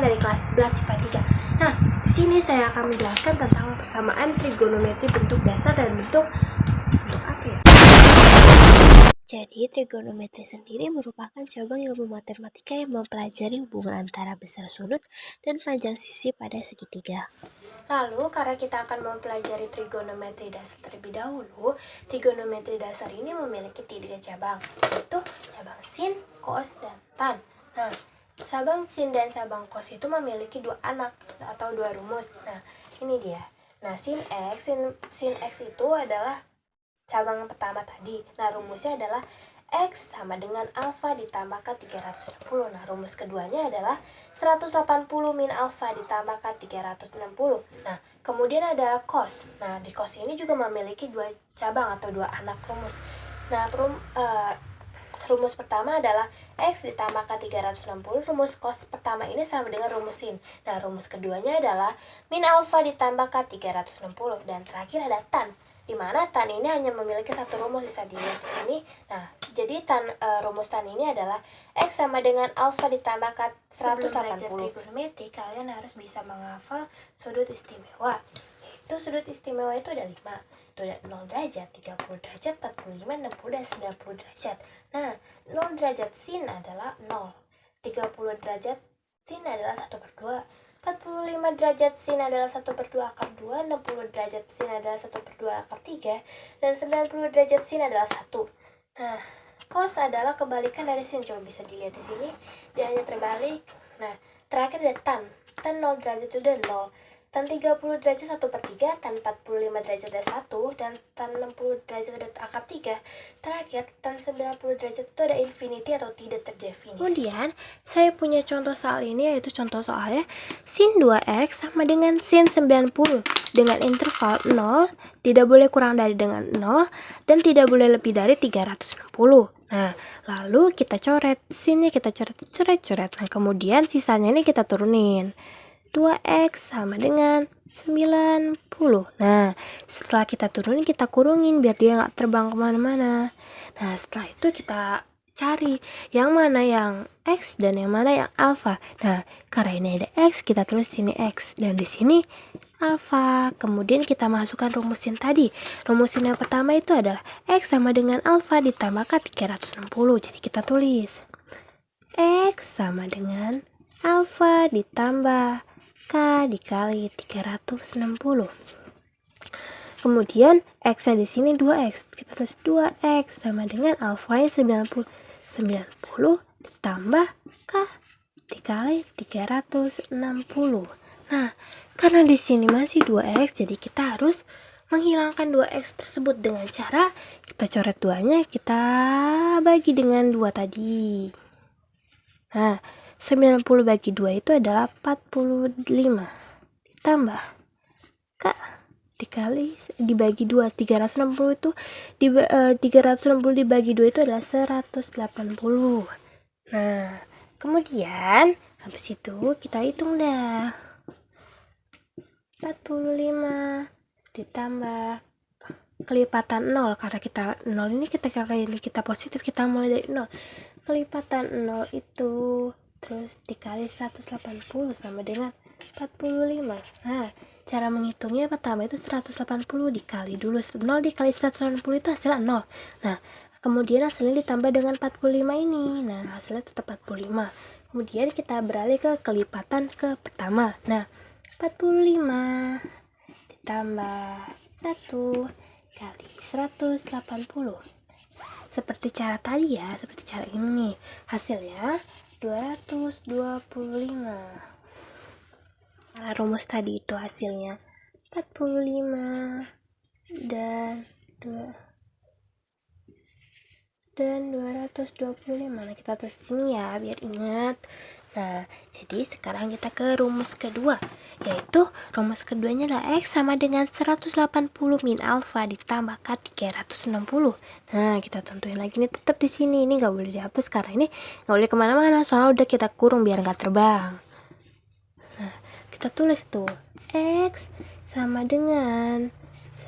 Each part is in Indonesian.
dari kelas 11 IPA 3. Nah, di sini saya akan menjelaskan tentang persamaan trigonometri bentuk dasar dan bentuk apa ya? Jadi, trigonometri sendiri merupakan cabang ilmu matematika yang mempelajari hubungan antara besar sudut dan panjang sisi pada segitiga. Lalu, karena kita akan mempelajari trigonometri dasar terlebih dahulu, trigonometri dasar ini memiliki 3 cabang, yaitu cabang sin, cos, dan tan. Nah, cabang sin dan cabang cos itu memiliki 2 anak atau 2 rumus. Nah, ini dia. Nah, sin x itu adalah cabang pertama tadi. Nah, rumusnya adalah X sama dengan alfa ditambahkan 360. Nah, rumus keduanya adalah 180 min alfa ditambahkan 360. Nah, kemudian ada cos. Nah, di cos ini juga memiliki 2 cabang atau 2 anak rumus. Nah, rumus pertama adalah X ditambahkan 360. Rumus cos pertama ini sama dengan rumus sin. Nah, rumus keduanya adalah min alfa ditambahkan 360. Dan terakhir ada tan, di mana tan ini hanya memiliki satu rumus, bisa dilihat di sini. Nah, jadi rumus tan ini adalah X sama dengan alfa ditambahkan 180. Sebelum belajar trigonometri, kalian harus bisa menghafal sudut istimewa. Yaitu sudut istimewa itu ada 5. Itu ada 0 derajat, 30 derajat, 45, 60, dan 90 derajat. Nah, 0 derajat sin adalah 0. 30 derajat sin adalah 1/2. 45 derajat sin adalah 1/2 akar 2, 60 derajat sin adalah 1/2 akar 3, dan 90 derajat sin adalah 1. Nah, cos adalah kebalikan dari sin, coba bisa dilihat di sini, dia hanya terbalik. Nah, terakhir ada tan. Tan 0 derajat itu udah 0. Tan 30 derajat 1/3, tan 45 derajat ada 1, dan tan 60 derajat ada akar 3. Terakhir, tan 90 derajat itu ada infinity atau tidak terdefinisi. Kemudian, saya punya contoh soal ini, yaitu contoh soalnya sin 2x sama dengan sin 90 dengan interval 0, tidak boleh kurang dari dengan 0, dan tidak boleh lebih dari 360. Nah, lalu kita coret sinnya, kita coret. Nah, kemudian sisanya ini kita turunin. 2x sama dengan 90. Nah, setelah kita turunin, kita kurungin biar dia nggak terbang kemana-mana. Nah, setelah itu kita cari yang mana yang x dan yang mana yang alfa. Nah, karena ini ada x, kita tulis sini x, dan di sini alfa. Kemudian kita masukkan rumusin tadi. Rumusin yang pertama itu adalah x sama dengan alfa ditambahkan 360. Jadi kita tulis x sama dengan alfa ditambah K dikali 360. Kemudian X di sini 2X. Kita tulis 2X sama dengan alfanya 90 ditambah K dikali 360. Nah, karena di sini masih 2X, jadi kita harus menghilangkan 2X tersebut dengan cara kita coret 2-nya, kita bagi dengan 2 tadi. Nah, 90 bagi 2 itu adalah 45 ditambah K dikali dibagi 2. 360 itu 360 dibagi 2 itu adalah 180. Nah, kemudian habis itu kita hitung dah. 45 ditambah kelipatan 0, karena kita 0 ini kita positif, kita mulai dari 0. Kelipatan 0 itu terus dikali 180 sama dengan 45. Nah, cara menghitungnya pertama itu 180 dikali dulu. 0 dikali 180 itu hasilnya 0. Nah, kemudian hasilnya ditambah dengan 45 ini. Nah, hasilnya tetap 45. Kemudian kita beralih ke kelipatan ke pertama. Nah, 45 ditambah 1 kali 180. Seperti cara tadi ya, seperti cara ini. Hasilnya 225. Nah, rumus tadi itu hasilnya 45 dan 225. Nah, kita tulis sini ya biar ingat. Nah, jadi sekarang kita ke rumus kedua, yaitu rumus keduanya adalah X sama dengan 180 min alfa ditambah K 360. Nah, kita tentuin lagi nih, tetap di sini, ini nggak boleh dihapus karena ini nggak boleh kemana-mana, soalnya udah kita kurung biar nggak terbang. Nah, kita tulis tuh X sama dengan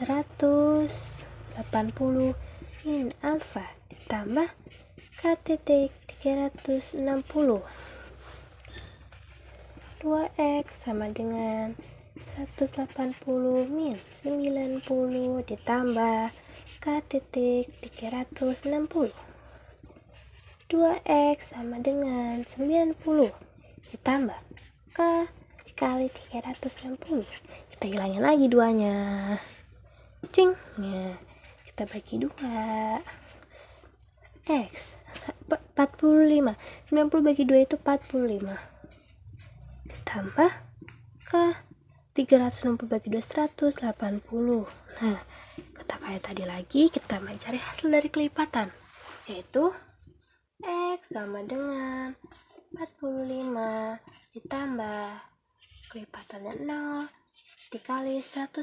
180 min alfa ditambah K titik 360. 2x sama dengan 180 min 90 ditambah K titik 360. 2x sama dengan 90 ditambah K dikali 360. Kita hilangin lagi duanya. Cing. Ya, kita bagi 2. X 45. 90 bagi 2 itu 45. Ditambah K 360 bagi 2 180. Nah, kita kayak tadi lagi, kita mencari hasil dari kelipatan, yaitu X sama dengan 45 ditambah kelipatannya 0 dikali 180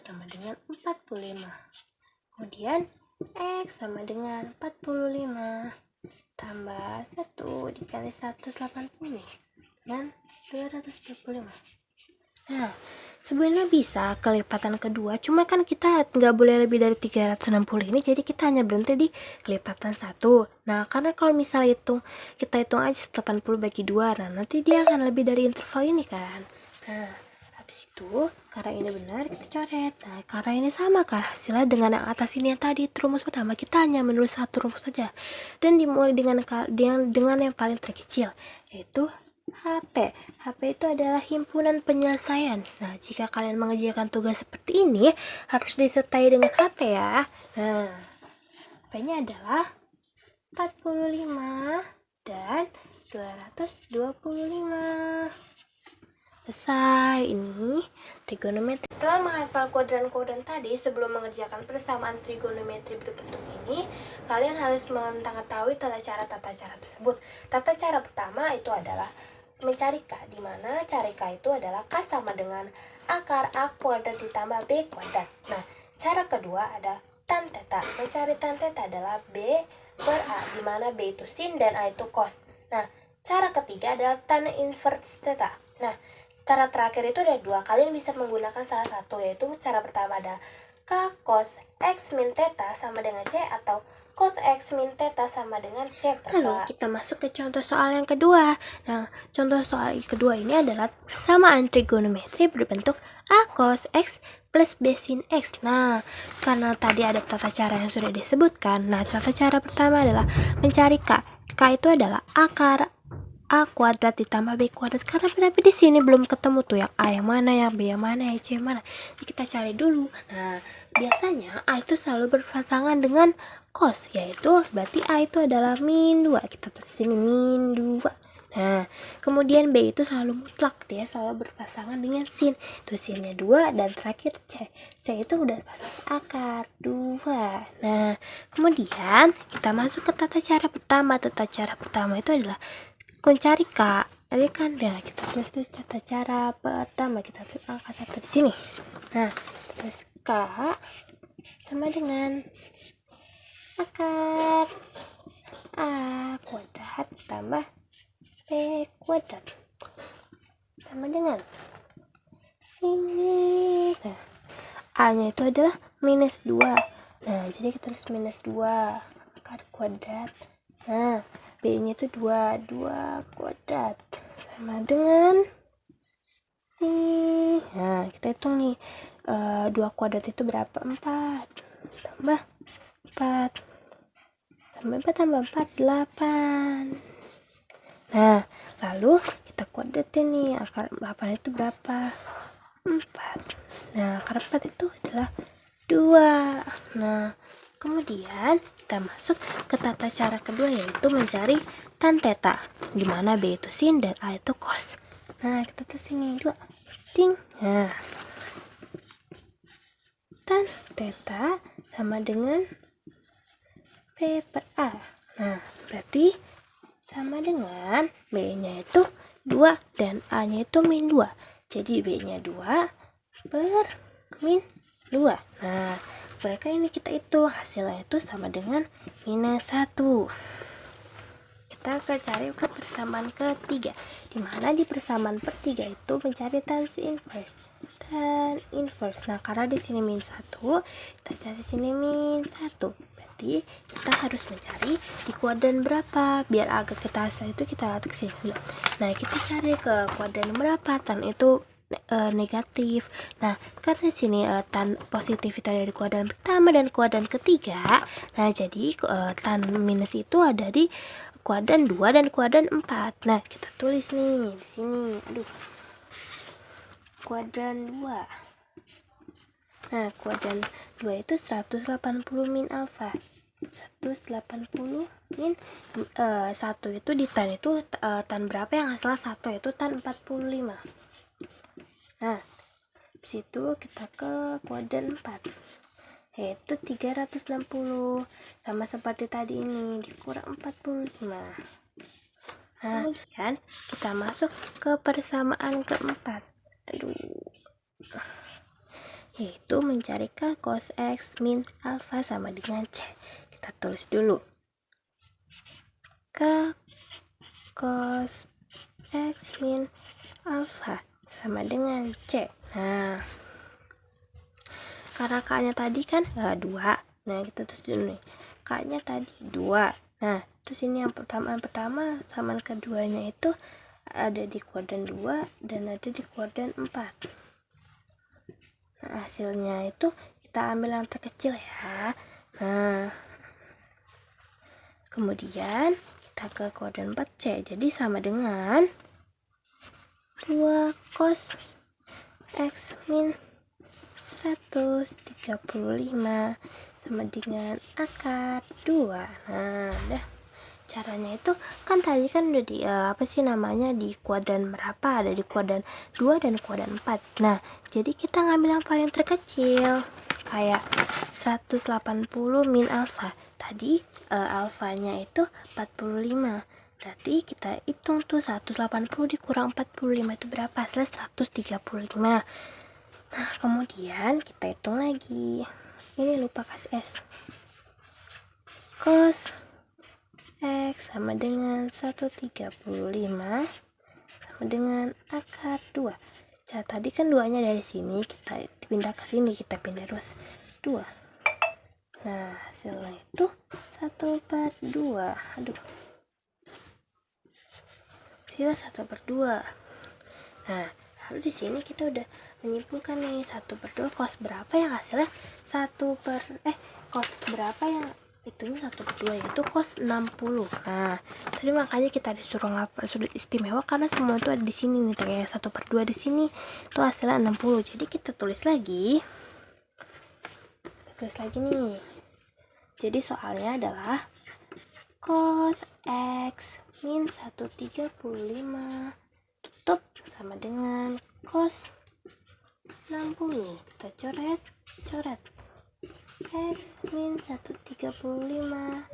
sama dengan 45. Kemudian X sama dengan 45 tambah 1 dikali 180 dan 225. Nah, sebenarnya bisa kelipatan kedua, cuma kan kita nggak boleh lebih dari 360 ini, jadi kita hanya berhenti di kelipatan 1. Nah, karena kalau misalnya kita hitung aja 80 bagi 2, nah nanti dia akan lebih dari interval ini kan. Nah, habis itu, karena ini benar, kita coret. Nah, karena ini sama kan hasilnya dengan yang atas ini yang tadi, rumus pertama, kita hanya menulis satu rumus saja. Dan dimulai dengan yang paling terkecil, yaitu HP. HP itu adalah himpunan penyelesaian. Nah, jika kalian mengerjakan tugas seperti ini, harus disertai dengan HP ya. Nah, HP-nya adalah 45 dan 225. Selesai. Ini trigonometri. Setelah menghafal kuadran-kuadran tadi, sebelum mengerjakan persamaan trigonometri berbentuk ini, kalian harus mengetahui tata cara tersebut. Tata cara pertama itu adalah mencari K, di mana cari K itu adalah K sama dengan akar A kuadrat ditambah B kuadrat. Nah, cara kedua ada tan theta. Mencari tan theta adalah B per A, di mana B itu sin dan A itu cos. Nah, cara ketiga adalah tan inverse theta. Nah, cara terakhir itu ada dua. Kalian bisa menggunakan salah satu, yaitu cara pertama ada K cos X min theta sama dengan C, atau cos X min theta sama dengan C per A. Lalu kita masuk ke contoh soal yang kedua. Nah, contoh soal kedua ini adalah persamaan trigonometri berbentuk A cos X plus B sin X. Nah, karena tadi ada tata cara yang sudah disebutkan, nah tata cara pertama adalah mencari K. K itu adalah akar A kuadrat ditambah B kuadrat, karena tapi di sini belum ketemu tuh yang A yang mana, yang B yang mana, yang C yang mana. Jadi kita cari dulu. Nah, biasanya A itu selalu berpasangan dengan cos, yaitu berarti A itu adalah min 2. Kita tulis sini min 2. Nah, kemudian B itu selalu mutlak, dia selalu berpasangan dengan sin. Itu sinnya 2, dan terakhir C. C itu udah pasang akar 2. Nah, kemudian kita masuk ke tata cara pertama. Tata cara pertama itu adalah mencari K. Jadi kan, nah kita tulis tata cara pertama, kita tulis angka 1 di sini. Nah, terus K sama dengan akar A kuadrat tambah B kuadrat sama dengan ini. Nah, A nya itu adalah minus 2. Nah, jadi kita tulis minus 2 akar kuadrat. Nah, B nya itu 2 kuadrat sama dengan nih. Nah, kita hitung nih, 2 kuadrat itu berapa? 4 tambah 4 tambah 4 tambah 4 8. Nah, lalu kita kuadratin nih, akar 8 itu berapa? 4. Nah, akar 4 itu adalah 2. Nah, kemudian kita masuk ke tata cara kedua, yaitu mencari tan theta, di mana B itu sin dan A itu cos. Nah, kita tulis sini 2. Ding. Nah, tan theta sama dengan B per A. Nah, berarti sama dengan B-nya itu 2 dan A-nya itu min 2. Jadi B-nya 2 per min 2. Nah, mereka ini kita hitung, hasilnya itu sama dengan minus 1. Kita cari ke persamaan ketiga, dimana di persamaan per 3 itu mencari tan inverse. Tan inverse. Nah, karena di sini min 1, kita cari sini min 1. Berarti kita harus mencari di kuadran berapa. Biar agak kita asal itu kita ketik sini. Nah, kita cari ke kuadran berapa. Tan itu negatif. Nah, karena sini tan positif itu ada di kuadran pertama dan kuadran ketiga. Nah, jadi tan minus itu ada di kuadran 2 dan kuadran 4. Nah, kita tulis nih di sini. Kuadran 2. Nah, kuadran 2 itu 180 min alfa. 180 min 1 itu di tan itu tan berapa yang asal 1 itu tan 45. Nah, situ kita ke kuadran 4, yaitu 360, sama seperti tadi ini dikurang 45. Nah, kan kita masuk ke persamaan keempat, yaitu mencari K cos X min alfa sama dengan C. Kita tulis dulu K cos X min alfa sama dengan C. Nah, karena K-nya tadi kan 2. Nah, kita tulis dulu nih. K-nya tadi 2. Nah, terus ini yang pertama sama keduanya itu ada di kuadran 2 dan ada di kuadran 4. Nah, hasilnya itu kita ambil yang terkecil ya. Nah, kemudian kita ke kuadran 4C. Jadi sama dengan 2 cos X min 135 sama dengan akar 2. Nah, udah. Caranya itu kan tadi kan udah di di kuadran berapa, ada di kuadran 2 dan kuadran 4. Nah, jadi kita ngambil yang paling terkecil kayak 180 min alfa. Tadi alfanya itu 45. Berarti kita hitung tuh 180 dikurang 45 itu berapa? Hasilnya 135. Nah, kemudian kita hitung lagi. Ini lupa kasih S. Cos X sama dengan 135 sama dengan akar 2. Nah, tadi kan 2-nya dari sini, kita pindah ke sini, kita pindah terus 2. Nah, hasilnya itu 1/2. Sila 1/2. Nah, lalu di sini kita udah menyimpulkan nih 1/2 cos berapa yang hasilnya cos berapa yang itunya 1/2 yaitu cos 60. Nah, tadi makanya kita disuruh ngapal sudut istimewa karena semua itu ada di sini nih, kayak 1/2 di sini itu hasilnya 60. Jadi kita tulis lagi nih. Jadi soalnya adalah cos X min 135 tutup sama dengan cos 60. Kita coret X min 135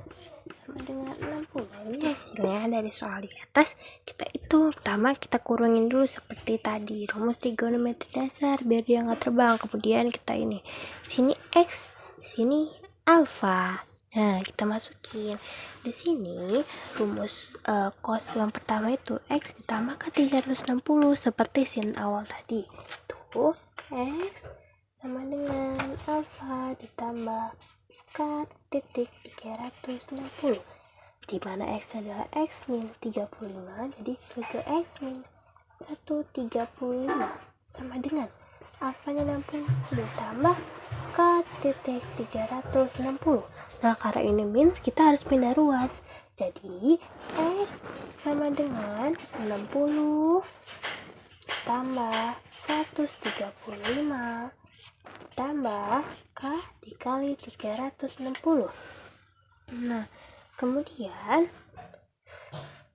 sama dengan 60. Ini hasilnya dari soal di atas. Kita hitung. Pertama kita kurangin dulu seperti tadi, rumus trigonometri dasar biar dia nggak terbang. Kemudian kita ini sini X, sini alfa. Nah, kita masukin di sini rumus cos yang pertama itu X ditambah ke 360 seperti sin awal tadi. Tuh, X sama dengan alfa ditambah K titik 360, di mana X adalah X min 35, jadi ke X min 135 sama dengan alfanya 60 ditambah K titik 360. Nah, karena ini min, kita harus pindah ruas, jadi X sama dengan 60 tambah 135 tambah K dikali 360. Nah, kemudian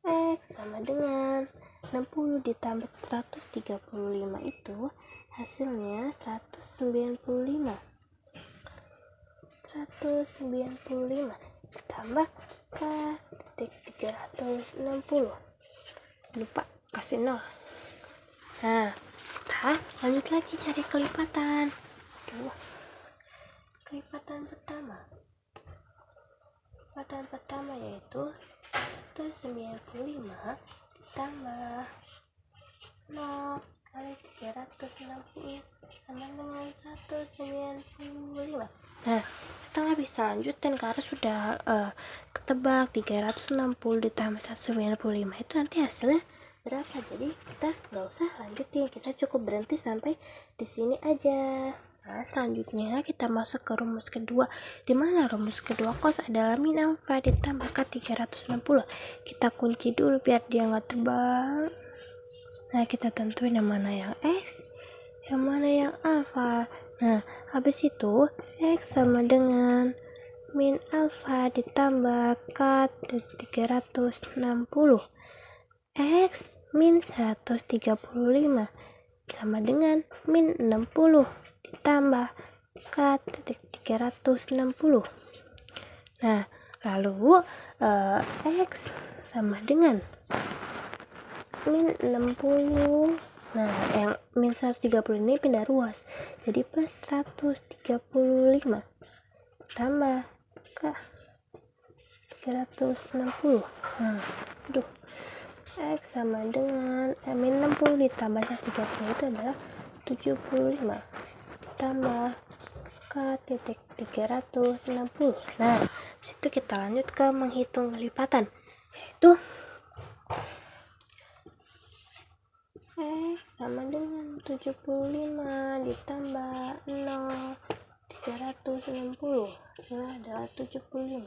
X sama dengan 60 ditambah 135 itu hasilnya 195 ditambah K titik 360. Lupa kasih 0. Nah, kita lanjut lagi cari kelipatan. Kelipatan pertama yaitu 195 ditambah 0 kali 360 sama dengan 195. Nah, kita kita bisa lanjutin karena sudah ketebak 360 ditambah 195 itu nanti hasilnya berapa. Jadi kita nggak usah lanjutin, kita cukup berhenti sampai di sini aja. Nah, selanjutnya kita masuk ke rumus kedua, dimana rumus kedua cos adalah min alfa ditambahkan 360. Kita kunci dulu biar dia nggak terbang. Nah, kita tentuin yang mana yang x, yang mana yang alfa. Nah, habis itu x sama dengan min alfa ditambah kat 360. X min 135 sama dengan min 60 ditambah kat 360. Nah, lalu x sama dengan min 60. Nah, yang min 130 ini pindah ruas, jadi plus 135 tambah ke 360. Nah, aduh, x sama dengan min 60 ditambah 130 itu adalah 75 tambah ke titik 360. Nah, situ kita lanjut ke menghitung kelipatan, yaitu x sama dengan 75 ditambah 0 360 hasilnya adalah 75.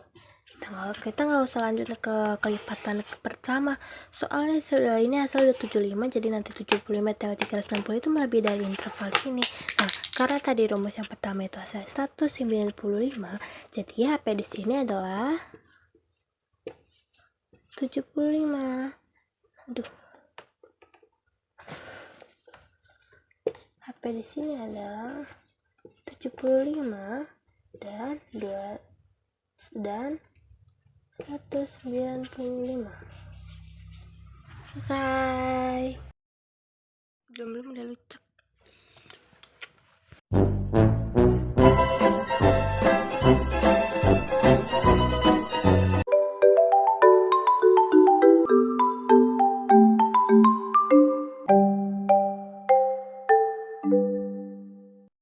Kita nggak usah lanjut ke kelipatan pertama, soalnya sudah ini hasil udah 75, jadi nanti 75 tambah 360 itu melebihi dari interval di sini. Nah, karena tadi rumus yang pertama itu hasil 195, jadi HP di sini adalah 75. Aduh, HP di sini adalah 75 dan 195. Selesai. Belum udah lucu.